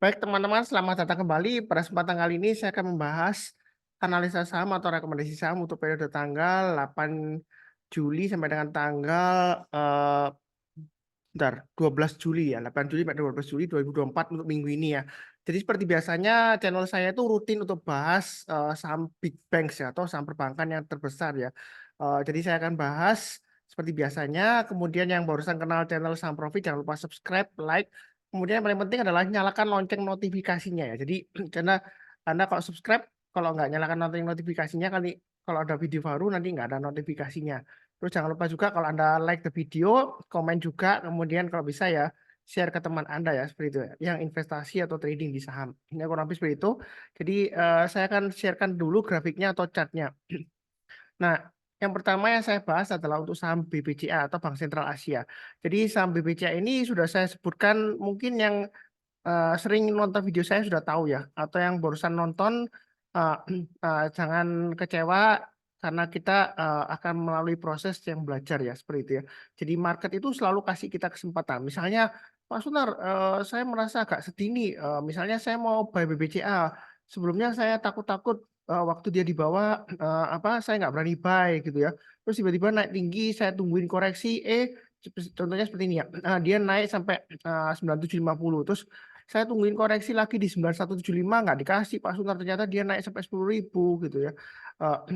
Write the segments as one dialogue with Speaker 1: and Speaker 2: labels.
Speaker 1: Baik teman-teman, selamat datang kembali. Pada kesempatan kali ini saya akan membahas analisa saham atau rekomendasi saham untuk periode tanggal 8 Juli sampai dengan tanggal 12 Juli ya, 8 Juli sampai 12 Juli 2024 untuk minggu ini ya. Jadi seperti biasanya channel saya itu rutin untuk bahas saham big banks ya atau saham perbankan yang terbesar ya. Jadi saya akan bahas seperti biasanya. Kemudian yang barusan kenal channel Saham Profit jangan lupa subscribe, like. Kemudian yang paling penting adalah nyalakan lonceng notifikasinya ya. Jadi karena Anda kalau subscribe, kalau nggak nyalakan lonceng notifikasinya kali kalau ada video baru nanti nggak ada notifikasinya. Terus jangan lupa juga kalau Anda like the video, komen juga, kemudian kalau bisa ya share ke teman Anda ya seperti itu ya, yang investasi atau trading di saham. Ini kurang lebih seperti itu. Jadi saya akan sharekan dulu grafiknya atau chartnya. Nah, yang pertama yang saya bahas adalah untuk saham BBCA atau Bank Sentral Asia. Jadi saham BBCA ini sudah saya sebutkan, mungkin yang sering nonton video saya sudah tahu ya, atau yang barusan nonton uh, jangan kecewa karena kita akan melalui proses yang belajar ya seperti itu ya. Jadi market itu selalu kasih kita kesempatan. Misalnya Pak Sunar, saya merasa agak sedih nih. Misalnya saya mau buy BBCA. Sebelumnya saya takut-takut waktu dia di bawah saya nggak berani buy gitu ya. Terus tiba-tiba naik tinggi, saya tungguin koreksi. Contohnya seperti ini ya. Dia naik sampai 9750. Terus saya tungguin koreksi lagi di 9175 nggak dikasih Pak Sunar, ternyata dia naik sampai 10.000 gitu ya.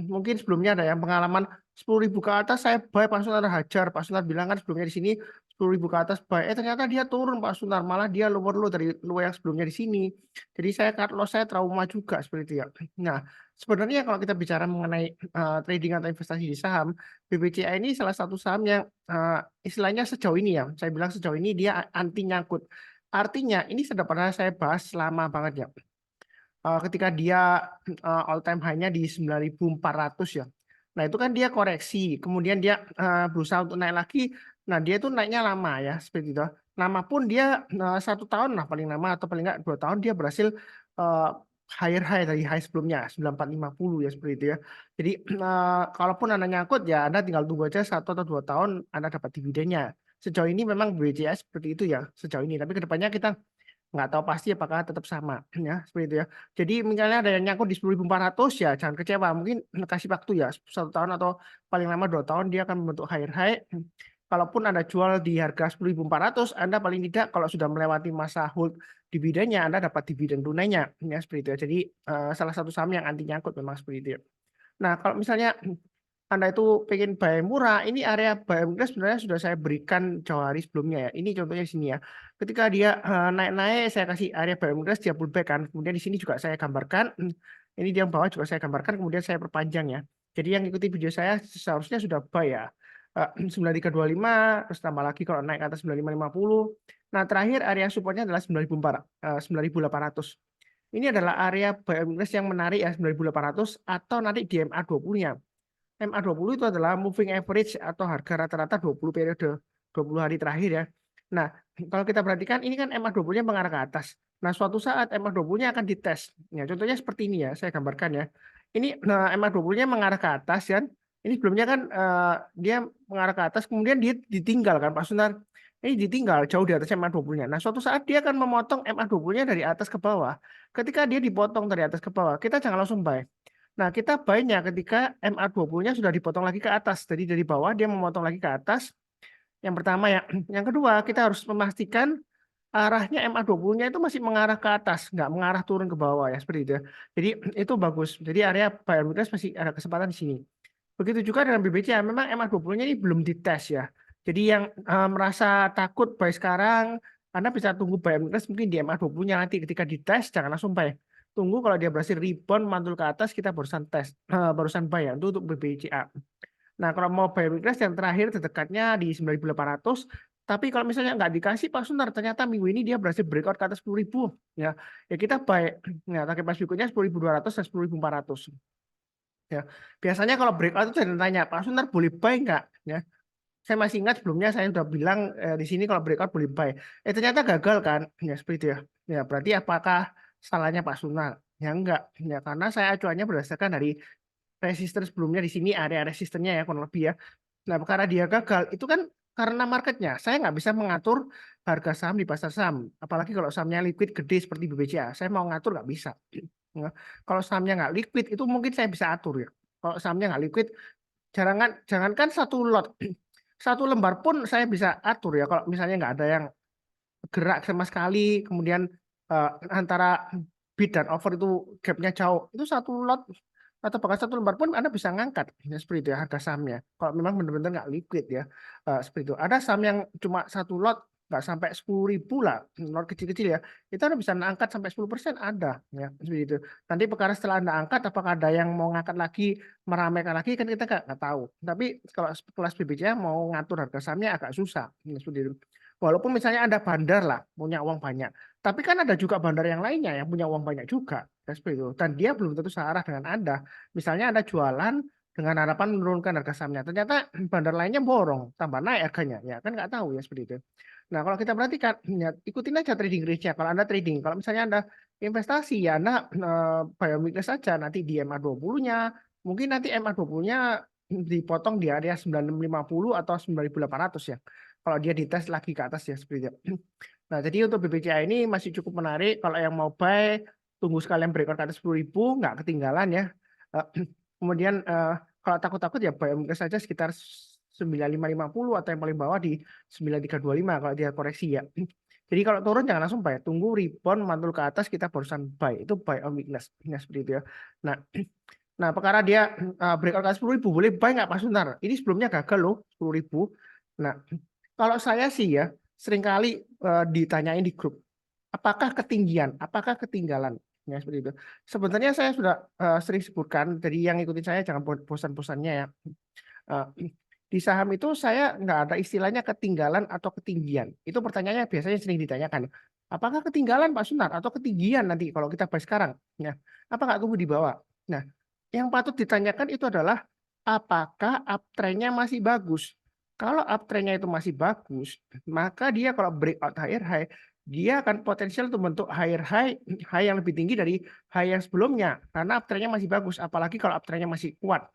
Speaker 1: Mungkin sebelumnya ada yang pengalaman 10.000 ke atas saya buy, Pak Sunar hajar. Pak Sunar bilang kan sebelumnya di sini 10.000 ke atas buy. Ternyata dia turun Pak Sunar, malah dia lower low dari low yang sebelumnya di sini. Jadi saya cut loss, saya trauma juga seperti itu ya. Nah, sebenarnya kalau kita bicara mengenai trading atau investasi di saham, BBCA ini salah satu saham yang istilahnya sejauh ini ya, saya bilang sejauh ini dia anti nyangkut. Artinya ini sudah pernah saya bahas lama banget ya. Ketika dia all time high-nya di 9.400 ya. Nah, itu kan dia koreksi, kemudian dia berusaha untuk naik lagi. Nah, dia itu naiknya lama ya, seperti itu. Lama pun dia 1 tahun lah paling lama atau paling nggak 2 tahun dia berhasil uh, higher high dari high sebelumnya 9450 ya seperti itu ya. Jadi kalaupun Anda nyangkut ya Anda tinggal tunggu aja 1 atau 2 tahun Anda dapat dividennya. Sejauh ini memang BCS seperti itu ya sejauh ini. Tapi kedepannya kita nggak tahu pasti apakah tetap sama ya seperti itu ya. Jadi misalnya ada yang nyangkut di 10.400 ya jangan kecewa, mungkin kasih waktu ya 1 tahun atau paling lama 2 tahun dia akan membentuk higher high. Kalaupun Anda jual di harga 10.400, Anda paling tidak kalau sudah melewati masa hold dividennya Anda dapat dividen tunainya ya seperti itu ya. Jadi salah satu saham yang anti nyangkut memang seperti itu ya. Nah, kalau misalnya Anda itu pengen buy murah, ini area buy murah sebenarnya sudah saya berikan jauh hari sebelumnya ya. Ini contohnya di sini ya. Ketika dia naik-naik, saya kasih area buy murah, dia pullback kan. Kemudian di sini juga saya gambarkan. Ini di yang bawah juga saya gambarkan, kemudian saya perpanjang ya. Jadi yang ikuti video saya seharusnya sudah buy ya. 9325, terus tambah lagi kalau naik ke atas 9550. Nah, terakhir area supportnya adalah 9.800. Ini adalah area buy yang menarik ya 9.800 atau nanti di MA20-nya. MA20 itu adalah moving average atau harga rata-rata 20 periode, 20 hari terakhir ya. Nah, kalau kita perhatikan ini kan MA20-nya mengarah ke atas. Nah, suatu saat MA20-nya akan dites. Ya, contohnya seperti ini ya, saya gambarkan ya. Ini MA20-nya mengarah ke atas kan. Ini sebelumnya kan dia mengarah ke atas, kemudian dia ditinggal kan Pak Sunar. Ini ditinggal jauh di atas MA20-nya. Nah, suatu saat dia akan memotong MA20-nya dari atas ke bawah. Ketika dia dipotong dari atas ke bawah, kita jangan langsung buy. Nah, kita buy-nya ketika MA20-nya sudah dipotong lagi ke atas. Jadi dari bawah dia memotong lagi ke atas. Yang pertama ya. Yang kedua, kita harus memastikan arahnya MA20-nya itu masih mengarah ke atas, nggak mengarah turun ke bawah ya, seperti itu ya. Jadi itu bagus. Jadi area buy and request masih ada kesempatan di sini. Begitu juga dengan BBCA, memang MA20-nya ini belum dites ya. Jadi yang merasa takut buy sekarang, Anda bisa tunggu buy and request mungkin di MA20-nya nanti ketika dites, jangan langsung buy. Tunggu kalau dia berhasil rebound mantul ke atas, kita barusan tes, barusan buy ya, untuk BBCA. Nah, kalau mau buy and request yang terakhir terdekatnya di 9.800. Tapi kalau misalnya nggak dikasih Pak Sunar, ternyata minggu ini dia berhasil breakout ke atas 10.000. Ya, ya kita buy. Nah, target price berikutnya 10.200 dan 10.400. Ya, biasanya kalau breakout itu saya tanya, Pak Sunar boleh buy nggak? Ya, saya masih ingat sebelumnya saya sudah bilang di sini kalau breakout boleh buy. Ternyata gagal kan? Ya seperti itu ya. Ya berarti apakah salahnya Pak Sunar? Ya enggak. Ya karena saya acuannya berdasarkan dari resisten sebelumnya di sini area resistennya ya kurang lebih ya. Nah, karena dia gagal itu kan karena marketnya. Saya nggak bisa mengatur harga saham di pasar saham. Apalagi kalau sahamnya liquid gede seperti BBCA. Saya mau ngatur nggak bisa. Ya. Kalau sahamnya nggak liquid itu mungkin saya bisa atur ya. Kalau sahamnya nggak liquid, jangankan satu lot, satu lembar pun saya bisa atur ya. Kalau misalnya nggak ada yang gerak sama sekali, kemudian antara bid dan offer itu gapnya jauh, itu satu lot atau bahkan satu lembar pun Anda bisa ngangkat ya, seperti itu ya harga sahamnya. Kalau memang benar-benar nggak liquid ya, seperti itu. Ada saham yang cuma satu lot nggak sampai 10.000 lah, lot kecil-kecil ya, itu Anda bisa angkat sampai 10% ada ya, seperti itu. Nanti perkara setelah Anda angkat, apakah ada yang mau ngangkat lagi, meramaikan lagi, kan kita nggak tahu. Tapi kalau kelas BBCA mau ngatur harga sahamnya agak susah ya, seperti itu. Walaupun misalnya Anda bandar lah, punya uang banyak, tapi kan ada juga bandar yang lainnya yang punya uang banyak juga, ya, seperti itu. Dan dia belum tentu searah dengan Anda. Misalnya Anda jualan dengan harapan menurunkan harga sahamnya, ternyata bandar lainnya borong, tambah naik harganya, ya kan nggak tahu ya, seperti itu. Nah, kalau kita perhatikan, ya, ikutin aja trading range-nya. Kalau Anda trading, kalau misalnya Anda investasi, ya Anda buy on weakness saja, nanti di MA20-nya, mungkin nanti MA20-nya dipotong di area 9650 atau 9800 ya. Kalau dia dites lagi ke atas ya, seperti itu. Nah, jadi untuk BBCA ini masih cukup menarik. Kalau yang mau buy, tunggu sekalian breakout ke atas 10.000, nggak ketinggalan ya. Kemudian kalau takut-takut ya buy on weakness saja sekitar 9550 atau yang paling bawah di 9325 kalau dia koreksi ya. Jadi kalau turun jangan langsung buy, tunggu rebound mantul ke atas kita barusan buy. Itu buy on weakness. Nah, seperti itu ya. Nah, nah perkara dia breakout ke atas 10.000 boleh buy nggak Pak Suntar? Ini sebelumnya gagal loh 10.000. Nah, kalau saya sih ya seringkali ditanyain di grup, apakah ketinggian, apakah ketinggalan? Ya, seperti itu. Sebenarnya saya sudah sering sebutkan, jadi yang ikutin saya jangan bosan-bosannya ya. Di saham itu saya nggak ada istilahnya ketinggalan atau ketinggian. Itu pertanyaannya biasanya sering ditanyakan. Apakah ketinggalan Pak Sunar atau ketinggian nanti kalau kita bahas sekarang? Ya, apa nggak tunggu di bawah? Nah, yang patut ditanyakan itu adalah apakah uptrend-nya masih bagus? Kalau uptrend-nya itu masih bagus, maka dia kalau breakout higher high, dia akan potensial untuk bentuk higher high, high yang lebih tinggi dari high yang sebelumnya. Karena uptrend-nya masih bagus, apalagi kalau uptrend-nya masih kuat.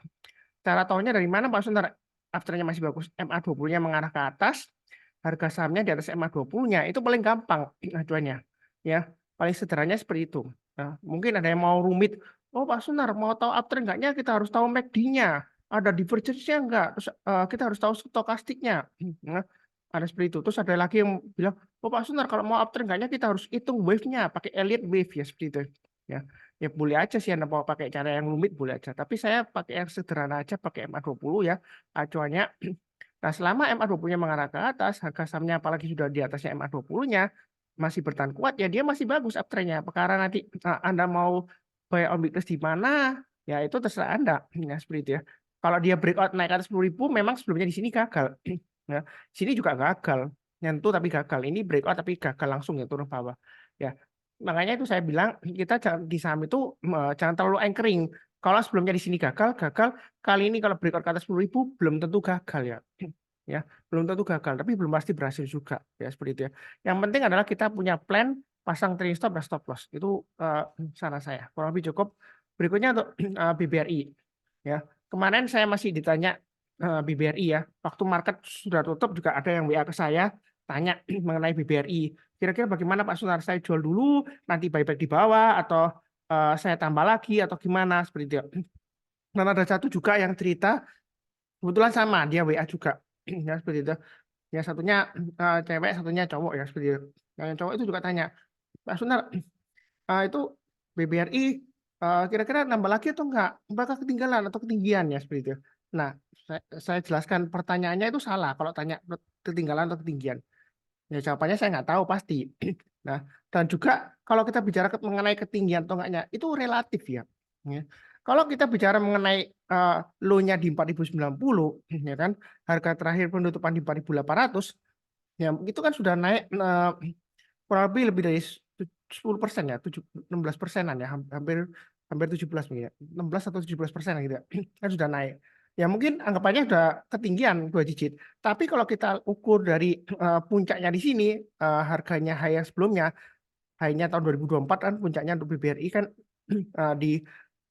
Speaker 1: Cara tahunya dari mana Pak Suntar? Uptrend-nya masih bagus, MA20-nya mengarah ke atas, harga sahamnya di atas MA20-nya, itu paling gampang acuannya. Ya, paling sederhananya seperti itu. Nah, mungkin ada yang mau rumit, oh Pak Sunar, mau tahu uptrend enggaknya kita harus tahu MACD-nya, ada divergence-nya enggak, terus kita harus tahu stokastiknya. Nah, ada seperti itu. Terus ada lagi yang bilang, oh Pak Sunar, kalau mau uptrend enggaknya kita harus hitung wave-nya, pakai Elliott wave ya, seperti itu. Ya, ya boleh aja sih Anda mau pakai cara yang rumit boleh aja. Tapi saya pakai yang sederhana aja, pakai MA20 ya acuannya. Nah, selama MA20-nya mengarah ke atas, harga sahamnya apalagi sudah di atasnya MA20-nya masih bertahan kuat ya dia masih bagus uptrend-nya. Perkara nanti Anda mau buy on weakness di mana, ya itu terserah Anda. Ya, seperti itu ya. Kalau dia breakout naik ke atas 10.000 memang sebelumnya di sini gagal. Ya, sini juga gagal. Nyentuh tapi gagal. Ini breakout tapi gagal langsung ya turun bawah. Ya, makanya itu saya bilang kita di saham itu jangan terlalu anchoring. Kalau sebelumnya di sini gagal, kali ini kalau breakout ke atas 10.000 belum tentu gagal ya. Ya, belum tentu gagal, tapi belum pasti berhasil juga ya seperti itu ya. Yang penting adalah kita punya plan, pasang trailing stop dan stop loss. Itu saran saya. Kurang lebih cukup. Berikutnya untuk BBRI ya. Kemarin saya masih ditanya BBRI ya. Waktu market sudah tutup juga ada yang WA ke saya tanya mengenai BBRI. Kira-kira bagaimana Pak Sunar? Saya jual dulu, nanti buyback di bawah, atau saya tambah lagi, atau gimana seperti itu. Dan ada satu juga yang cerita, kebetulan sama, dia WA juga. Ya, seperti itu. Yang satunya cewek, satunya cowok ya, seperti itu. Yang cowok itu juga tanya, Pak Sunar, itu BBRI kira-kira nambah lagi atau enggak? Apakah ketinggalan atau ketinggian ya, seperti itu. Nah, saya jelaskan pertanyaannya itu salah kalau tanya ketinggalan atau ketinggian. Ya jawabannya saya nggak tahu pasti. Nah, dan juga kalau kita bicara mengenai ketinggian atau enggaknya, itu relatif ya. Ya. Kalau kita bicara mengenai low-nya di 4090, ya kan, harga terakhir penutupan di 4800, ya itu kan sudah naik kurang lebih dari 10% ya, 16%-an ya, hampir 17 ya, 16 atau 17% gitu ya, kan sudah naik. Ya mungkin anggapannya sudah ketinggian 2 digit. Tapi kalau kita ukur dari puncaknya di sini, harganya high yang sebelumnya, high-nya tahun 2024 kan puncaknya untuk BBRI kan di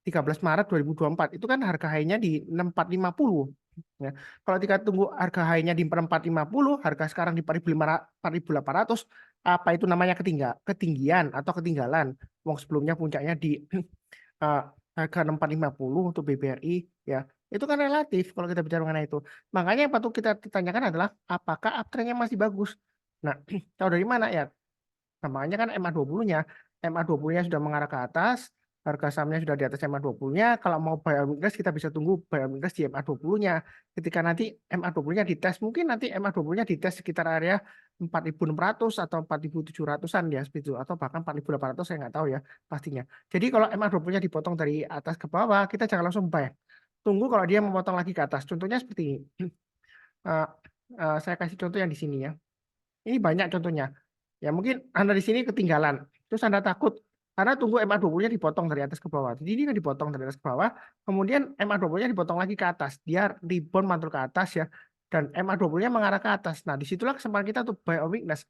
Speaker 1: 13 Maret 2024. Itu kan harga high-nya di 6450. Ya. Kalau kita tunggu harga high-nya di 4450, harga sekarang di 4.800, apa itu namanya ketinggian atau ketinggalan? Wong sebelumnya puncaknya di eh, harga 6450 untuk BBRI, ya. Itu kan relatif kalau kita bicara mengenai itu. Makanya yang patut kita tanyakan adalah apakah uptrend-nya masih bagus. Nah, tahu dari mana ya? Nah, makanya kan MA20-nya, MA20-nya sudah mengarah ke atas, harga sahamnya sudah di atas MA20-nya. Kalau mau buy on weakness, kita bisa tunggu buy on weakness di MA20-nya. Ketika nanti MA20-nya dites, mungkin nanti MA20-nya dites sekitar area 4.600 atau 4.700-an ya, seperti itu. Atau bahkan 4.800, saya nggak tahu ya pastinya. Jadi kalau MA20-nya dipotong dari atas ke bawah, kita jangan langsung buy. Tunggu kalau dia memotong lagi ke atas. Contohnya seperti ini. Eh, saya kasih contoh yang di sini ya. Ini banyak contohnya. Ya mungkin Anda di sini ketinggalan. Terus Anda takut karena tunggu MA20-nya dipotong dari atas ke bawah. Jadi ini kan dipotong dari atas ke bawah, kemudian MA20-nya dipotong lagi ke atas. Dia rebound mantul ke atas ya. Dan MA20-nya mengarah ke atas. Nah, disitulah kesempatan kita untuk buy on weakness.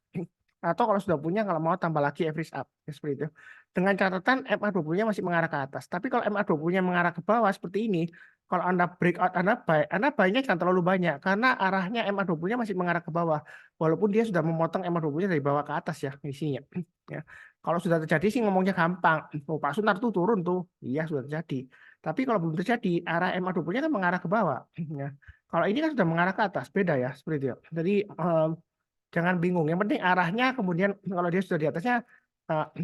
Speaker 1: Atau kalau sudah punya, kalau mau tambah lagi average up. Ya, seperti itu. Dengan catatan MA20-nya masih mengarah ke atas. Tapi kalau MA20-nya mengarah ke bawah seperti ini, kalau Anda breakout, Anda buy-nya jangan terlalu banyak. Karena arahnya MA20-nya masih mengarah ke bawah. Walaupun dia sudah memotong MA20-nya dari bawah ke atas ya, isinya. Ya. Kalau sudah terjadi sih ngomongnya gampang. Oh, Pak Sunar tuh turun tuh. Iya, sudah terjadi. Tapi kalau belum terjadi, arah MA20-nya kan mengarah ke bawah. Ya. Kalau ini kan sudah mengarah ke atas, beda ya, seperti itu. Jadi, jangan bingung. Yang penting arahnya, kemudian kalau dia sudah di atasnya,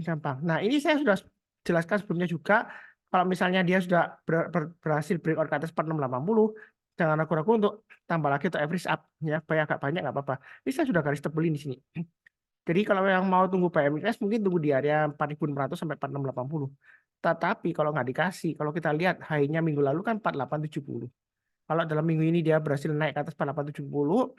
Speaker 1: gampang. Nah, ini saya sudah jelaskan sebelumnya juga. Kalau misalnya dia sudah berhasil breakout ke atas 4680, jangan ragu-ragu untuk tambah lagi atau average up. Ya, supaya agak banyak nggak apa-apa. Ini saya sudah garis tebelin di sini. Jadi kalau yang mau tunggu PMIS mungkin tunggu di area 4.600 sampai 4.680. Tetapi kalau nggak dikasih, kalau kita lihat high-nya minggu lalu kan 4870. Kalau dalam minggu ini dia berhasil naik ke atas 4870,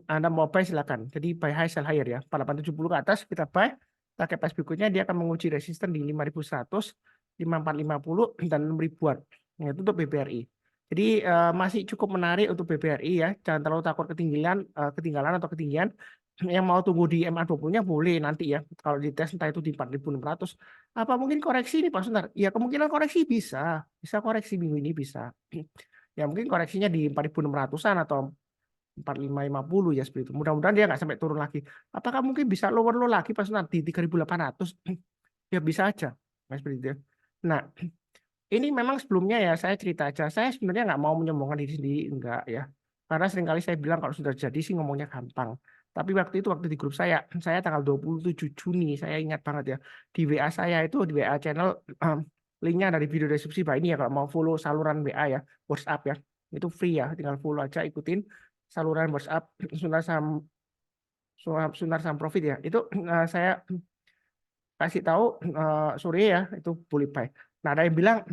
Speaker 1: Anda mau buy silakan. Jadi buy high sell higher ya. 4870 ke atas kita buy. Target price berikutnya dia akan menguji resisten di 5100, 5450 dan 6000-an. Nah, itu untuk BBRI. Jadi masih cukup menarik untuk BBRI ya. Jangan terlalu takut ketinggalan atau ketinggian. Yang mau tunggu di MA20-nya boleh nanti ya. Kalau dites entah itu di 4600. Apa mungkin koreksi nih Pak Sunar? Ya kemungkinan koreksi bisa. Bisa koreksi minggu ini bisa. Ya mungkin koreksinya di 4600-an atau 4550 ya seperti itu. Mudah-mudahan dia nggak sampai turun lagi. Apakah mungkin bisa lower low lagi pas nanti 3.800? Ya bisa aja. Nah, seperti itu. Nah, ini memang sebelumnya ya saya cerita aja. Saya sebenarnya nggak mau menyombongkan diri sendiri, enggak ya. Karena seringkali saya bilang kalau sudah jadi sih ngomongnya gampang. Tapi waktu di grup saya tanggal 27 Juni, saya ingat banget ya. Di WA saya itu, di WA channel, linknya dari video deskripsi Pak ini ya, kalau mau follow saluran WA ya, WhatsApp ya. Itu free ya, tinggal follow aja, ikutin saluran WhatsApp Sunar Sam Profit ya. Itu saya kasih tahu sore ya, itu boleh buy. Nah, ada yang bilang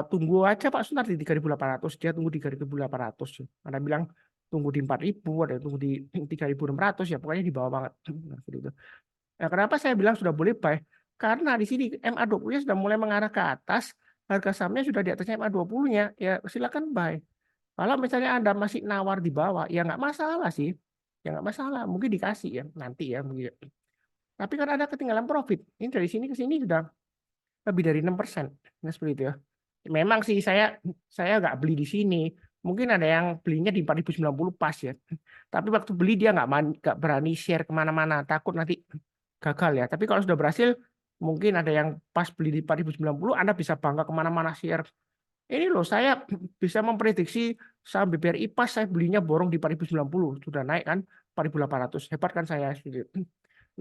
Speaker 1: tunggu aja Pak Sunar di 3.800, dia tunggu di 3.800. Ada yang bilang tunggu di 4.000, ada yang tunggu di 3.600 ya, pokoknya di bawah banget. Nah, seperti itu. Nah, kenapa saya bilang sudah boleh buy? Karena di sini MA20-nya sudah mulai mengarah ke atas, harga sahamnya sudah di atasnya MA20-nya, ya silakan buy. Kalau misalnya Anda masih nawar di bawah, ya nggak masalah sih. Ya nggak masalah, mungkin dikasih ya nanti ya. Mungkin. Tapi kan ada ketinggalan profit. Ini dari sini ke sini sudah lebih dari 6%. Nah, seperti itu ya. Memang sih saya nggak beli di sini. Mungkin ada yang belinya di 4090 pas ya. Tapi waktu beli dia nggak berani share kemana-mana. Takut nanti gagal ya. Tapi kalau sudah berhasil, mungkin ada yang pas beli di 4090, Anda bisa bangga kemana-mana share. Ini loh, saya bisa memprediksi saham BBRI pas saya belinya borong di 4090. Sudah naik kan 4800. Hebat kan saya.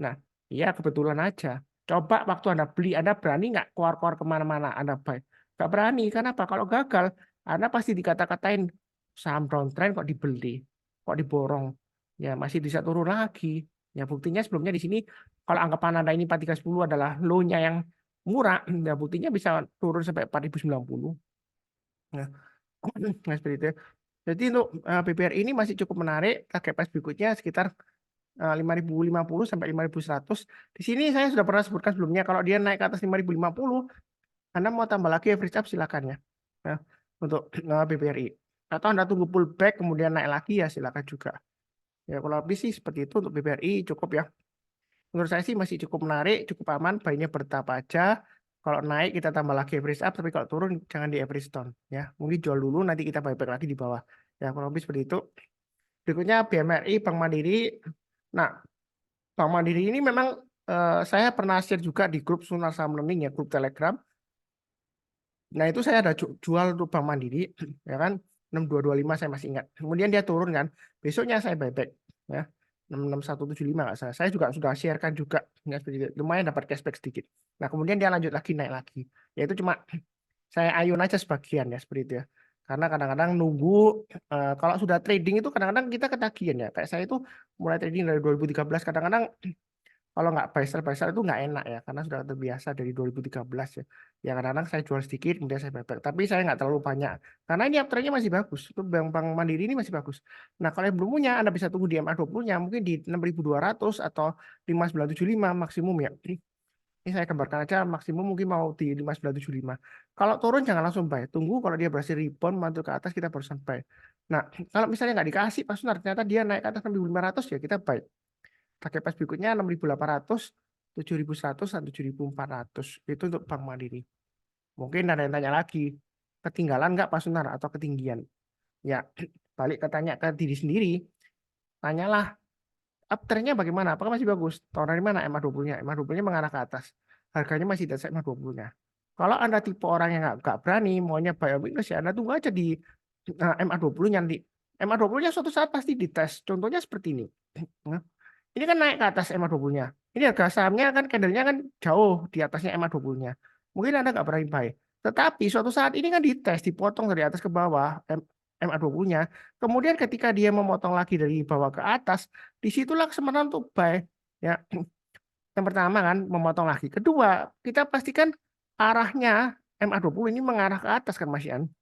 Speaker 1: Nah, iya kebetulan aja. Coba waktu Anda beli, Anda berani nggak keluar-keluar kemana-mana Anda buy? Nggak berani. Kenapa? Kalau gagal, Anda pasti dikata-katain saham downtrend kok dibeli, kok diborong. Ya masih bisa turun lagi. Ya buktinya sebelumnya di sini, kalau anggapan Anda ini 4310 adalah low-nya yang murah, ya buktinya bisa turun sampai 4090. Nah, nah seperti itu. Jadi untuk BBRI ini masih cukup menarik. Target price berikutnya sekitar 5.050 sampai 5.100. Di sini saya sudah pernah sebutkan sebelumnya, kalau dia naik ke atas 5.050, Anda mau tambah lagi average up silakan ya. Nah, untuk BBRI. Atau Anda tunggu pullback kemudian naik lagi ya silakan juga. Ya kalau habis sih seperti itu untuk BBRI cukup ya. Menurut saya sih masih cukup menarik, cukup aman, baiknya bertahap aja. Kalau naik kita tambah lagi average up, tapi kalau turun jangan di average down ya. Mungkin jual dulu nanti kita buyback lagi di bawah. Ya kurang lebih seperti itu. Berikutnya BMRI Bank Mandiri. Nah, Bank Mandiri ini memang saya pernah share juga di grup Sunar Saham Learning ya, grup Telegram. Nah, itu saya ada jual untuk Bank Mandiri ya kan 6225 saya masih ingat. Kemudian dia turun kan. Besoknya saya buyback ya. 66175 nggak salah. Saya juga sudah sharekan juga ya, lumayan dapat cashback sedikit. Nah, kemudian dia lanjut lagi naik lagi. Ya itu cuma saya ayun aja sebagian ya seperti itu ya. Karena kadang-kadang nunggu kalau sudah trading itu kadang-kadang kita ketagihan ya. Kayak saya itu mulai trading dari 2013 kadang-kadang kalau nggak buy sell itu nggak enak ya karena sudah terbiasa dari 2013 ya. Ya kadang-kadang saya jual sedikit kemudian saya buyback. Tapi saya nggak terlalu banyak karena ini uptrendnya masih bagus. Itu Bank Mandiri ini masih bagus. Nah kalau yang belum punya Anda bisa tunggu di MA20-nya mungkin di 6.200 atau 5.975 maksimum ya. Ini saya gambarkan aja maksimum mungkin mau di 5.975. Kalau turun jangan langsung buy. Tunggu kalau dia berhasil rebound mantul ke atas kita barusan buy. Nah, kalau misalnya nggak dikasih Pak Sunar ternyata dia naik ke atas 6.500 ya kita buy. Pakai pas berikutnya 6.800, 7.100 dan 7.400. Itu untuk Bank Mandiri. Mungkin ada yang tanya lagi, ketinggalan nggak Pak Sunar atau ketinggian? Ya, balik ke tanya ke diri sendiri. Tanyalah uptrendnya bagaimana? Apakah masih bagus? Tahun dari mana MA20-nya? MA20-nya mengarah ke atas. Harganya masih di atas MA20-nya. Kalau Anda tipe orang yang nggak berani, maunya buy weakness ya Anda tunggu aja di MA20 nanti. MA20-nya suatu saat pasti dites. Contohnya seperti ini. Nah, ini kan naik ke atas MA20-nya. Ini harga sahamnya kan candlenya kan jauh di atasnya MA20-nya. Mungkin Anda nggak berani buy. Tetapi suatu saat ini kan dites, dipotong dari atas ke bawah MA20-nya. Kemudian ketika dia memotong lagi dari bawah ke atas, disitulah kesempatan untuk buy. Ya, yang pertama kan memotong lagi. Kedua, kita pastikan arahnya MA20 ini mengarah ke atas kan Mas Ian.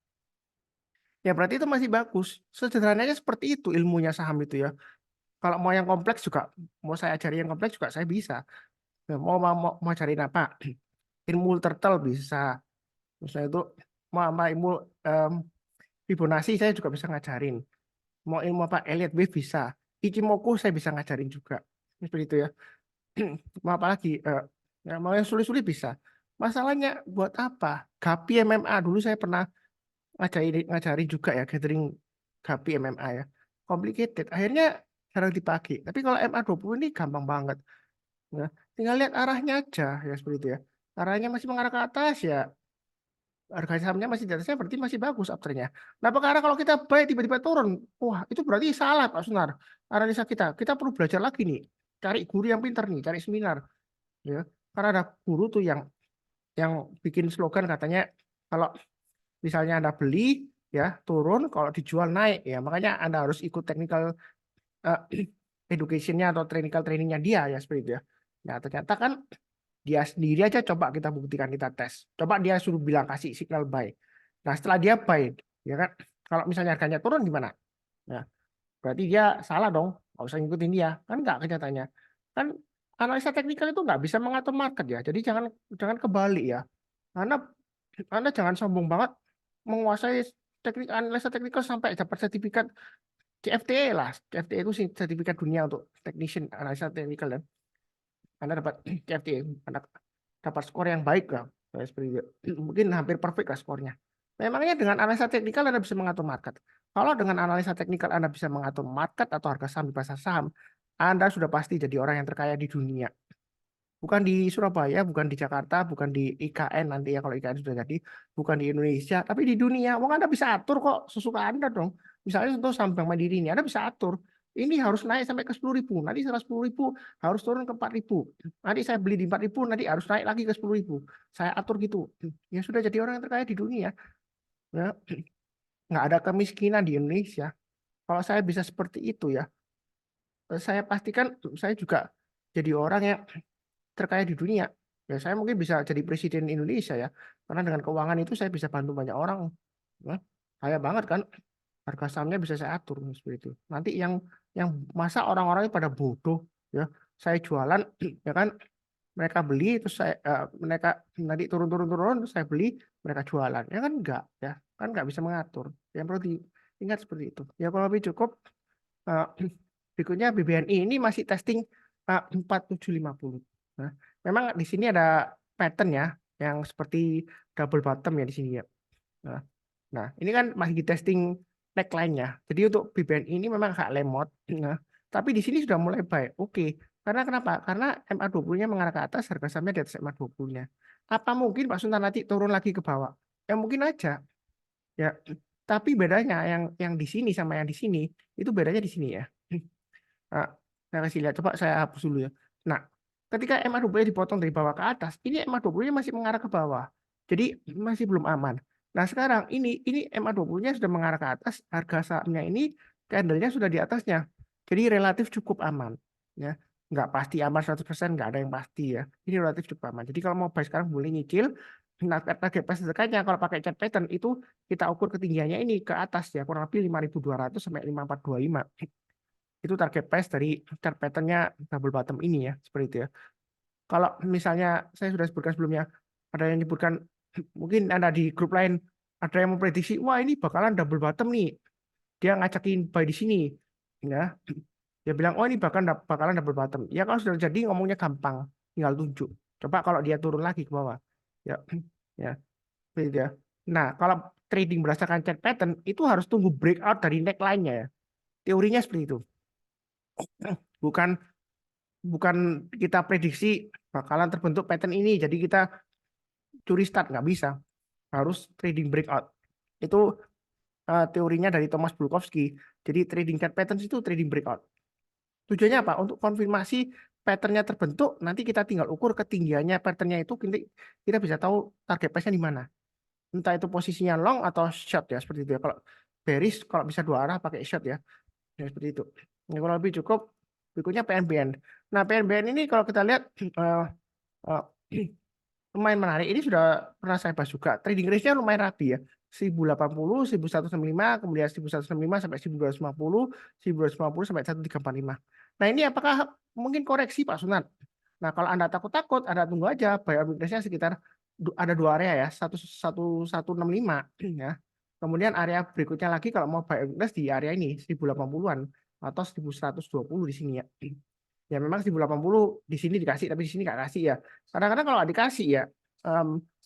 Speaker 1: Ya berarti itu masih bagus. Sederhananya seperti itu ilmunya saham itu ya. Kalau mau yang kompleks juga, mau saya ajari yang kompleks juga saya bisa. Ya, mau cariin apa? Ilmu turtle bisa. Misalnya itu mau apa ilmu em, Fibonacci saya juga bisa ngajarin. Mau ilmu apa Elliott Wave bisa. Ichimoku saya bisa ngajarin juga. Seperti itu ya. Mau apa lagi? Ya, mau yang sulit-sulit bisa. Masalahnya buat apa? Gapi MMA dulu saya pernah ngajarin juga ya gathering Gapi MMA ya. Complicated. Akhirnya jarang dipakai. Tapi kalau MA20 ini gampang banget. Ya, tinggal lihat arahnya aja ya seperti itu ya. Arahnya masih mengarah ke atas ya. Harga sahamnya masih di atasnya berarti masih bagus uptrendnya. Nah, perkara kalau kita buy tiba-tiba turun, wah itu berarti salah Pak Sunar. Analisa kita, kita perlu belajar lagi nih. Cari guru yang pintar nih, cari seminar. Ya, karena ada guru tuh yang bikin slogan katanya kalau misalnya Anda beli ya turun, kalau dijual naik ya. Makanya Anda harus ikut technical eh, educationnya atau technical trainingnya dia ya seperti itu ya. Nah, ternyata kan dia sendiri aja coba kita buktikan, kita tes. Coba dia suruh bilang kasih signal buy. Nah, setelah dia buy, ya kan, kalau misalnya harganya turun gimana? Ya, berarti dia salah dong. Nggak usah ngikutin dia. Kan nggak kenyataannya. Kan analisa teknikal itu nggak bisa mengatur market ya. Jadi jangan jangan kebalik ya. Karena Anda jangan sombong banget menguasai teknik analisa teknikal sampai dapat sertifikat CFTE lah. CFTE itu sertifikat dunia untuk technician analisa teknikal dan Anda dapat CFTE, Anda dapat skor yang baik lah. Seperti itu. Mungkin hampir perfect lah skornya. Memangnya dengan analisa teknikal Anda bisa mengatur market. Kalau dengan analisa teknikal Anda bisa mengatur market atau harga saham di pasar saham, Anda sudah pasti jadi orang yang terkaya di dunia. Bukan di Surabaya, bukan di Jakarta, bukan di IKN nanti ya kalau IKN sudah jadi, bukan di Indonesia, tapi di dunia. Wong Anda bisa atur kok sesuka Anda dong. Misalnya contoh saham Bank Mandiri ini, Anda bisa atur. Ini harus naik sampai ke 10.000, nanti setelah 10.000 harus turun ke 4.000. Nanti saya beli di 4.000, nanti harus naik lagi ke 10.000. Saya atur gitu. Ya sudah jadi orang yang terkaya di dunia. Ya, nggak ada kemiskinan di Indonesia. Kalau saya bisa seperti itu ya, saya pastikan saya juga jadi orang yang terkaya di dunia. Ya saya mungkin bisa jadi presiden Indonesia ya. Karena dengan keuangan itu saya bisa bantu banyak orang. Ya, kaya banget kan. Harga sahamnya bisa saya atur seperti itu. Nanti yang masa orang-orang pada bodoh ya. Saya jualan ya kan mereka beli terus mereka nanti turun terus saya beli mereka jualan. Ya kan enggak ya. Kan enggak bisa mengatur. Yang perlu diingat seperti itu. Ya kalau lebih cukup eh, berikutnya BBNI ini masih testing 4750. Nah, memang di sini ada pattern ya. yang seperti double bottom ya di sini ya. Nah, nah, ini kan masih di testing neckline-nya. Jadi untuk BBNI ini memang agak lemot. Nah, tapi di sini sudah mulai baik. Oke. Karena kenapa? Karena MA20-nya mengarah ke atas, harga sahamnya di atas MA20-nya. Apa mungkin Pak Sultan nanti turun lagi ke bawah? Ya mungkin aja. Ya, tapi bedanya yang di sini sama yang di sini itu bedanya di sini ya. Nah, saya kasih lihat, coba saya hapus dulu ya. Nah, ketika MA20 dipotong dari bawah ke atas, ini MA20-nya masih mengarah ke bawah. Jadi masih belum aman. Nah, sekarang ini MA20-nya sudah mengarah ke atas, harga sahamnya ini candle-nya sudah di atasnya. Jadi relatif cukup aman, ya. Nggak pasti aman 100%, nggak ada yang pasti ya. Ini relatif cukup aman. Jadi kalau mau buy sekarang boleh nyicil. Nah, target price dekatnya kalau pakai chart pattern itu kita ukur ketinggiannya ini ke atas ya, kurang lebih 5.200 sampai 5.425. Itu target price dari chart pattern-nya double bottom ini ya, seperti itu ya. Kalau misalnya saya sudah sebutkan sebelumnya, ada yang menyebutkan mungkin Anda di grup lain ada yang memprediksi, wah ini bakalan double bottom nih. Dia ngajakin buy di sini. Ya. Dia bilang, oh ini bakalan double bottom. Ya kalau sudah jadi ngomongnya gampang, tinggal tunjuk. Coba kalau dia turun lagi ke bawah. Ya, ya, seperti itu ya. Nah, kalau trading berdasarkan chart pattern itu harus tunggu breakout dari neckline-nya ya. Teorinya seperti itu. Bukan bukan kita prediksi bakalan terbentuk pattern ini, jadi kita curi start, nggak bisa. Harus trading breakout. Itu teorinya dari Thomas Bulkowski. Jadi trading chart patterns itu trading breakout. Tujuannya apa? Untuk konfirmasi patternnya terbentuk, nanti kita tinggal ukur ketinggiannya patternnya itu, kita bisa tahu target price-nya di mana. Entah itu posisinya long atau short ya, seperti itu ya. Kalau bearish, kalau bisa dua arah pakai short ya. Ya seperti itu. Ini kalau lebih cukup. Berikutnya PNBN. Nah, PNBN ini kalau kita lihat uh, lumayan menarik. Ini sudah pernah saya bahas juga. Trading range-nya lumayan rapi ya. 1080, 1165, kemudian 1165 sampai 1250, 1250 sampai 1345. Nah, ini apakah mungkin koreksi Pak Sunan? Nah, kalau Anda takut-takut, Anda tunggu aja buy or weakness-nya sekitar ada dua area ya, 1165 ya. Kemudian area berikutnya lagi kalau mau buy or weakness di area ini 1080-an atau 1120 di sini ya. Ya memang 1080 di sini dikasih tapi di sini nggak kasih ya. Kadang-kadang kalau nggak dikasih ya,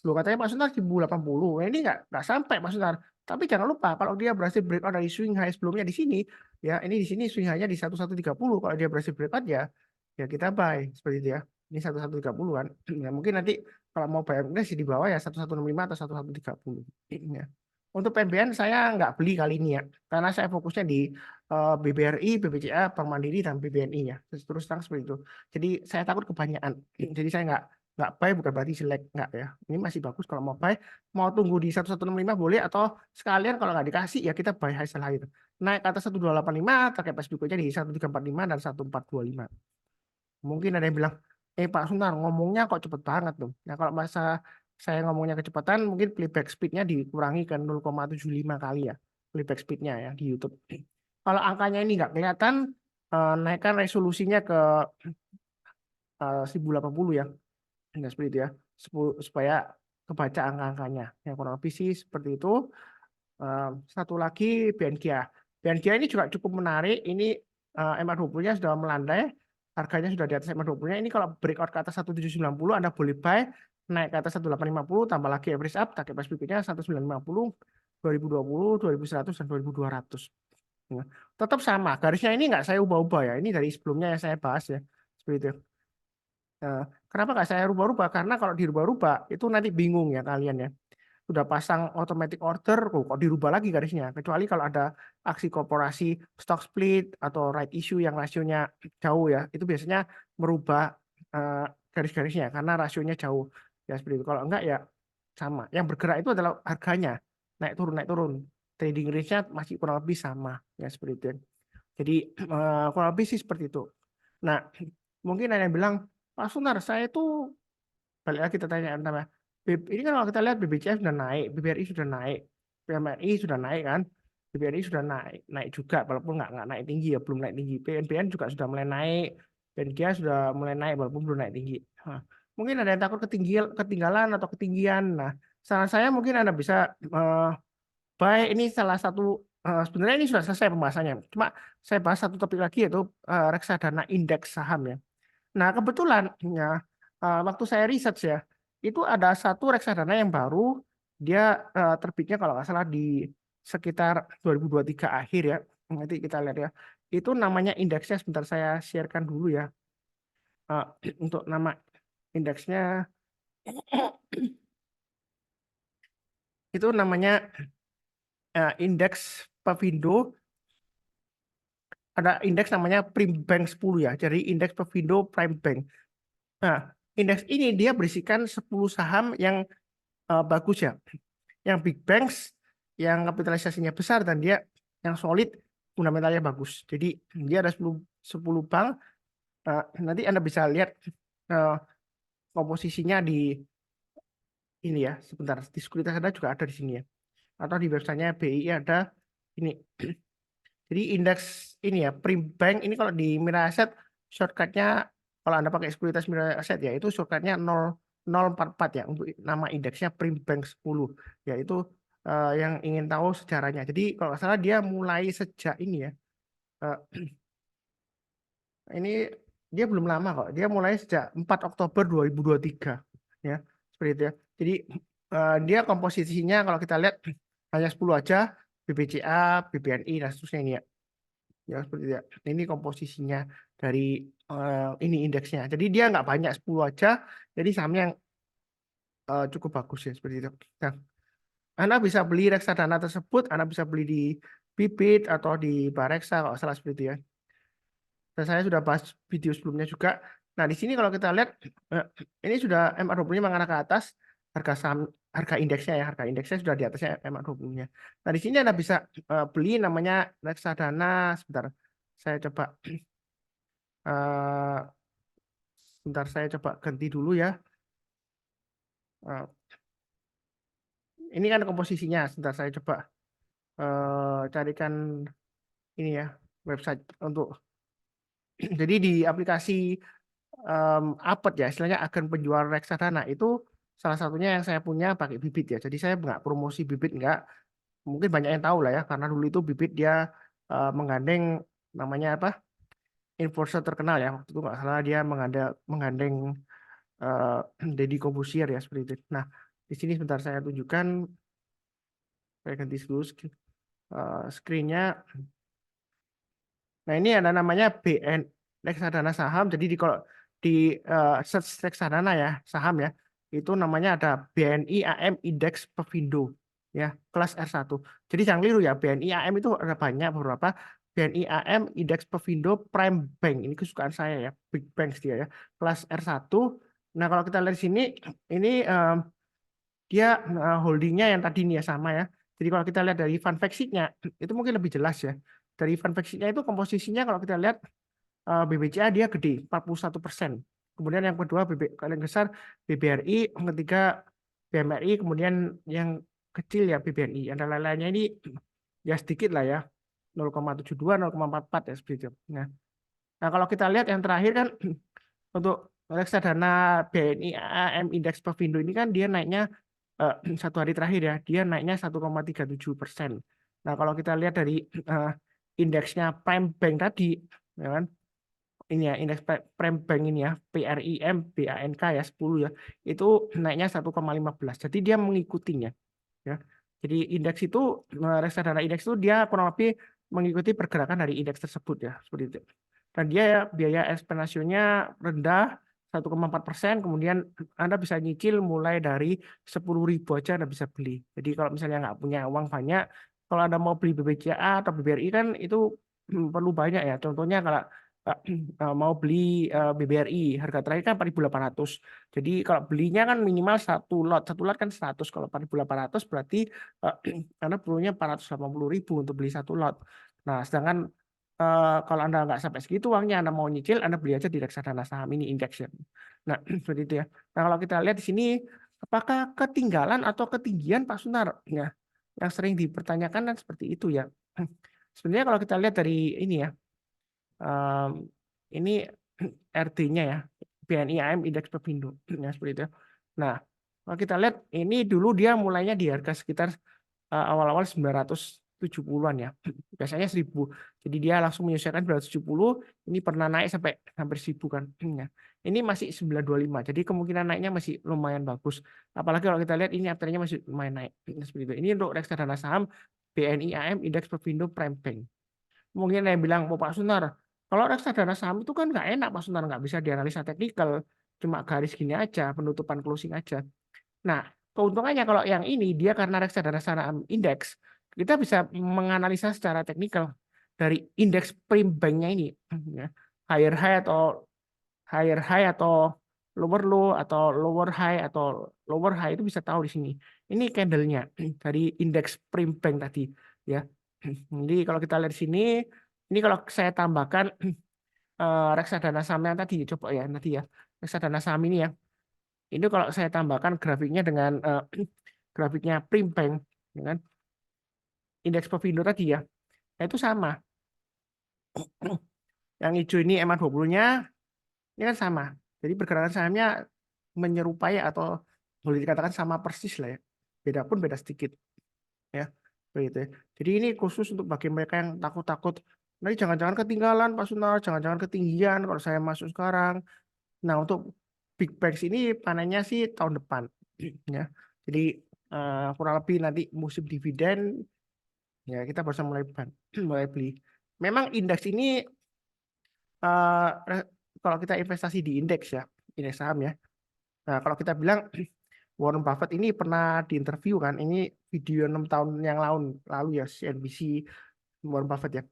Speaker 1: lu katanya Pak Sunar 1080. Nah, ini nggak sampai Pak Sunar. Tapi jangan lupa kalau dia berhasil breakout dari swing high sebelumnya di sini, ya ini di sini swing high-nya di 1130. Kalau dia berhasil breakout ya kita buy seperti itu ya. Ini 1130 kan. Ya mungkin nanti kalau mau buy di bawah ya 1165 atau 1130. Ya. Untuk PBN saya nggak beli kali ini ya, karena saya fokusnya di BBRI, BBCA, Bank Mandiri, dan BBNI ya. Terus terang seperti itu. Jadi saya takut kebanyakan. Jadi saya nggak buy bukan berarti select, nggak ya. Ini masih bagus kalau mau buy. Mau tunggu di 1165 boleh, atau sekalian kalau nggak dikasih ya kita buy high sell high. Naik ke atas 1285, target price berikutnya di 1345 dan 1425. Mungkin ada yang bilang, Pak Suntar ngomongnya kok cepet banget tuh. Nah kalau masa saya ngomongnya kecepatan, mungkin playback speednya dikurangi ke 0,75 kali ya. Playback speednya ya di YouTube. Kalau angkanya ini nggak kelihatan, naikkan resolusinya ke 1080 ya. Nah, seperti itu ya. Supaya kebaca angka-angkanya. Yang kurang lebih sih seperti itu. Satu lagi BNGA. BNGA ini juga cukup menarik. Ini MA20-nya sudah melandai. Harganya sudah di atas MA20-nya. Ini kalau breakout ke atas 1790, Anda boleh buy. Naik ke atas 1850, tambah lagi average up. Target price berikutnya 1950, 2020, 2100, dan 2200. Ya. Tetap sama. Garisnya ini nggak saya ubah-ubah ya. Ini dari sebelumnya yang saya bahas ya. Seperti itu. Kenapa nggak saya rubah-rubah? Karena kalau dirubah-rubah, itu nanti bingung ya kalian ya. Sudah pasang automatic order, kok dirubah lagi garisnya. Kecuali kalau ada aksi korporasi stock split atau right issue yang rasionya jauh ya, itu biasanya merubah garis-garisnya karena rasionya jauh. Ya seperti itu. Kalau enggak ya sama. Yang bergerak itu adalah harganya. Naik turun. Trading range-nya masih kurang lebih sama. Ya seperti itu. Jadi kurang lebih sih seperti itu. Nah, mungkin ada yang bilang, Pak Sunar, saya itu balik lagi kita tanya namanya. Ini kan kalau kita lihat BBCA sudah naik, BBRI sudah naik, PMRI sudah naik kan, BBRI sudah naik juga, walaupun nggak naik tinggi ya, belum naik tinggi. PNBN juga sudah mulai naik, BNGA sudah mulai naik walaupun belum naik tinggi. Nah, mungkin ada yang takut ketinggalan atau ketinggian. Nah, saran saya mungkin Anda bisa buy ini salah satu. Sebenarnya ini sudah selesai pembahasannya. Cuma saya bahas satu topik lagi yaitu reksadana indeks saham ya. Nah kebetulan ya waktu saya research ya, itu ada satu reksadana yang baru, dia terbitnya kalau nggak salah di sekitar 2023 akhir ya. Nanti kita lihat ya. Itu namanya indeksnya, sebentar saya sharekan dulu ya. Eh, untuk nama indeksnya itu namanya indeks Pavindo. Ada indeks namanya Primbank 10 ya. Jadi indeks Pavindo Prime Bank. Nah, indeks ini dia berisikan 10 saham yang bagus ya. Yang big banks, yang kapitalisasinya besar dan dia yang solid, fundamentalnya bagus. Jadi dia ada 10 bank. Nanti Anda bisa lihat komposisinya di ini ya. Sebentar, di sekuritas Anda juga ada di sini ya. Atau di websitenya BI ada ini. Jadi indeks ini ya, Primbank ini kalau di Mira Asset shortcutnya, kalau Anda pakai sekuritas Mira Asset ya, itu shortcutnya 044 ya, untuk nama indeksnya Primbank 10. Ya itu yang ingin tahu sejarahnya. Jadi kalau nggak salah dia mulai sejak ini ya, eh, ini dia belum lama kok, dia mulai sejak 4 Oktober 2023 ya, seperti itu ya. Jadi dia komposisinya kalau kita lihat hanya 10 aja, BBCA, BBNI dan seterusnya ini ya. Ya seperti itu ya. Ini komposisinya dari ini indeksnya. Jadi dia nggak banyak, 10 aja. Jadi sahamnya yang cukup bagus ya seperti itu. Nah, Anda bisa beli reksadana tersebut, Anda bisa beli di Bibit atau di Bareksa kalau salah seperti itu ya. Dan saya sudah bahas video sebelumnya juga. Nah, di sini kalau kita lihat ini sudah MA20-nya mengarah ke atas, harga saham, harga indeksnya ya, harga indeksnya sudah di atasnya MA20-nya. Nah, di sini Anda bisa beli namanya reksadana. Sebentar, saya coba sebentar saya coba ganti dulu ya. Ini kan komposisinya. Sebentar saya coba carikan ini ya website untuk. Jadi di aplikasi Apet ya, istilahnya agen penjual reksadana itu salah satunya yang saya punya pakai Bibit ya. Jadi saya nggak promosi Bibit, nggak. Mungkin banyak yang tahu lah ya, karena dulu itu Bibit dia menggandeng namanya apa? Investor terkenal ya. Waktu itu nggak salah dia menggandeng Deddy Corbuzier ya seperti itu. Nah, di sini sebentar saya tunjukkan, saya ganti dulu screen-nya. Nah, ini ada namanya BN reksadana saham. Jadi kalau di search reksadana ya, saham ya, itu namanya ada BNI AM Index Pevindo ya, kelas R1. Jadi jangan keliru ya, BNI AM itu ada banyak beberapa. BNI AM Index Pevindo Prime Bank, ini kesukaan saya ya, Big Banks dia ya, kelas R1. Nah, kalau kita lihat di sini, ini dia holdingnya yang tadi nih ya sama ya. Jadi kalau kita lihat dari fund fact sheet-nya, itu mungkin lebih jelas ya. Dari fund fact sheet-nya itu komposisinya kalau kita lihat BBCA dia gede 41%. Kemudian yang kedua paling besar BBRI, yang ketiga BMRI, kemudian yang kecil ya BBNI. Yang lain-lainnya ini ya sedikit lah ya, 0,72, 0,44 ya seperti itu. Nah, kalau kita lihat yang terakhir kan untuk reksadana BNI AM Indeks Pevindo ini kan dia naiknya satu hari terakhir ya, dia naiknya 1,37%. Nah, kalau kita lihat dari indeksnya Prime Bank tadi, ya kan, ini ya indeks Prime Bank ini ya, PRIM BANK ya 10 ya, itu naiknya 1,15. Jadi dia mengikutinya ya. Jadi indeks itu, reksadana indeks itu dia kurang lebih mengikuti pergerakan dari indeks tersebut ya, seperti itu. Dan dia ya, biaya ekspansinya rendah 1,4%, kemudian Anda bisa nyicil mulai dari 10.000 aja Anda bisa beli. Jadi kalau misalnya nggak punya uang banyak, kalau Anda mau beli BBCA atau BBRI kan itu perlu banyak ya. Contohnya kalau mau beli BBRI, harga terakhir kan 4.800. Jadi kalau belinya kan minimal satu lot kan 100. Kalau 4.800 berarti Anda perlunya 480.000 untuk beli satu lot. Nah, sedangkan kalau Anda nggak sampai segitu uangnya, Anda mau nyicil, Anda beli aja di reksadana saham ini indeks ya. Nah, seperti itu ya. Nah, kalau kita lihat di sini, apakah ketinggalan atau ketinggian Pak Sunar? Ya, yang sering dipertanyakan kan seperti itu ya. Sebenarnya kalau kita lihat dari ini ya, ini RT-nya ya, BNI AM Indeks Pevindo ya seperti itu. Nah, kalau kita lihat ini dulu dia mulainya di harga sekitar awal-awal 900 70-an ya. Biasanya 1000. Jadi dia langsung menyesuaikan 970, ini pernah naik sampai hampir 1000 kan. Ya. Ini masih 925. Jadi kemungkinan naiknya masih lumayan bagus. Apalagi kalau kita lihat ini afternya masih lumayan naik. Seperti itu. Ini untuk reksadana saham BNI AM Indeks Provindo Prime Bank. Mungkin ada yang bilang, oh Pak Sunar, kalau reksadana saham itu kan nggak enak Pak Sunar, nggak bisa dianalisa teknikal, cuma garis gini aja, penutupan closing aja. Nah, keuntungannya kalau yang ini dia karena reksadana saham indeks, kita bisa menganalisa secara teknikal dari indeks prime bank-nya ini, ya. Higher high atau lower low atau lower high itu bisa tahu di sini. Ini candle-nya dari indeks prime bank tadi, ya. Jadi kalau kita lihat di sini, ini kalau saya tambahkan reksadana saham yang tadi, coba ya nanti ya, reksadana saham ini ya. Ini kalau saya tambahkan grafiknya dengan grafiknya prime bank dengan indeks Provindo tadi ya, itu sama. Yang hijau ini EMA 20-nya, ini kan sama. Jadi pergerakan sahamnya menyerupai atau boleh dikatakan sama persis lah ya. Beda pun beda sedikit. Ya, begitu ya. Jadi ini khusus untuk bagi mereka yang takut-takut. Nanti jangan-jangan ketinggalan Pak Sunar, jangan-jangan ketinggian kalau saya masuk sekarang. Nah, untuk Big Banks ini panennya sih tahun depan. Ya. Jadi kurang lebih nanti musim dividen ya kita bisa mulai beli. Memang indeks ini kalau kita investasi di indeks ya, indeks saham ya. Nah, kalau kita bilang Warren Buffett ini pernah diinterview kan, ini video 6 tahun yang lalu ya, CNBC Warren Buffett ya.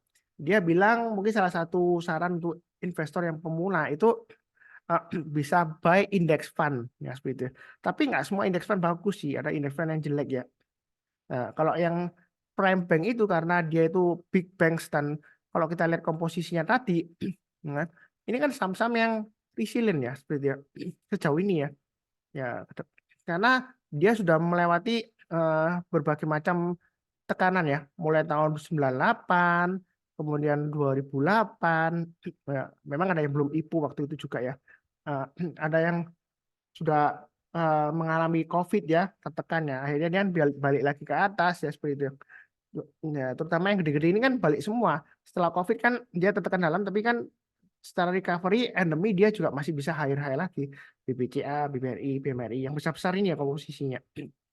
Speaker 1: Dia bilang mungkin salah satu saran untuk investor yang pemula itu bisa buy index fund ya seperti itu. Tapi nggak semua index fund bagus sih, ada index fund yang jelek ya. Nah, kalau yang prime bank itu karena dia itu big banks dan kalau kita lihat komposisinya tadi, kan, ini kan saham-saham yang resilient ya seperti itu sejauh ini ya. Ya, karena dia sudah melewati berbagai macam tekanan ya, mulai tahun 98, kemudian 2008, ya, memang ada yang belum IPO waktu itu juga ya. Ada yang sudah mengalami COVID ya, tertekan ya. Akhirnya dia balik lagi ke atas ya seperti itu. Ya, terutama yang gede-gede ini kan balik semua. Setelah COVID kan dia tertekan dalam, tapi kan secara recovery endemi dia juga masih bisa high lagi. BBCA, BBRI, BMRI yang besar-besar ini ya komposisinya.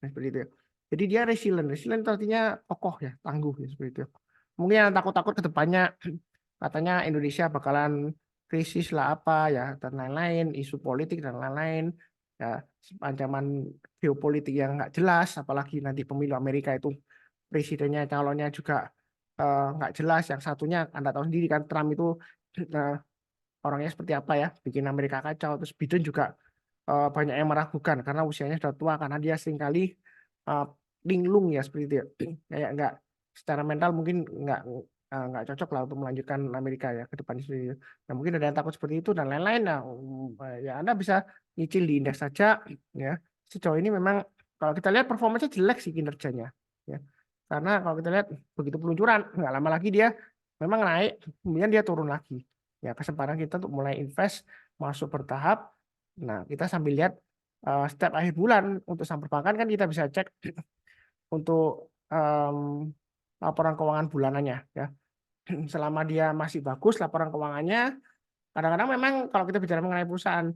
Speaker 1: Nah, seperti itu. Jadi dia resilient. Resilient itu artinya kokoh ya, tangguh ya seperti itu. Mungkin yang takut-takut ke depannya katanya Indonesia bakalan krisis lah apa ya dan lain-lain, isu politik dan lain-lain. Ya, ancaman geopolitik yang nggak jelas, apalagi nanti pemilu Amerika itu presidennya calonnya juga nggak jelas. Yang satunya Anda tahu sendiri kan Trump itu orangnya seperti apa ya, bikin Amerika kacau. Terus Biden juga banyak yang meragukan karena usianya sudah tua, karena dia seringkali linglung ya seperti itu ya. Kayak nggak secara mental mungkin nggak cocok lah untuk melanjutkan Amerika ya ke depan seperti itu. Nah, mungkin ada yang takut seperti itu dan lain-lain. Nah, ya Anda bisa nyicil di indeks saja ya. Sejauh ini memang kalau kita lihat performanya jelek sih kinerjanya ya. Karena kalau kita lihat begitu peluncuran nggak lama lagi dia memang naik, kemudian dia turun lagi. Ya, kesempatan kita untuk mulai invest masuk bertahap. Nah, kita sambil lihat setiap akhir bulan untuk saham perbankan kan kita bisa cek untuk laporan keuangan bulanannya ya. Selama dia masih bagus laporan keuangannya, kadang-kadang memang kalau kita bicara mengenai perusahaan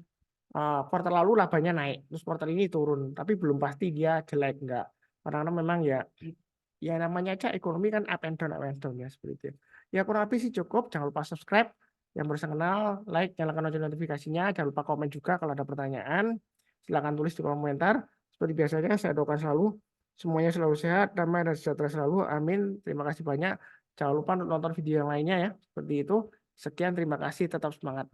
Speaker 1: kuartal lalu labanya naik, terus kuartal ini turun, tapi belum pasti dia jelek enggak. Kadang-kadang memang ya namanya aja ekonomi kan up and down ya seperti itu. Ya kurang lebih sih cukup. Jangan lupa subscribe yang baru kenal, like, nyalakan lonceng notifikasinya, jangan lupa komen juga kalau ada pertanyaan. Silakan tulis di kolom komentar. Seperti biasanya saya doakan selalu semuanya selalu sehat, damai dan sejahtera selalu. Amin. Terima kasih banyak. Jangan lupa untuk nonton video yang lainnya ya. Seperti itu. Sekian, terima kasih, tetap semangat.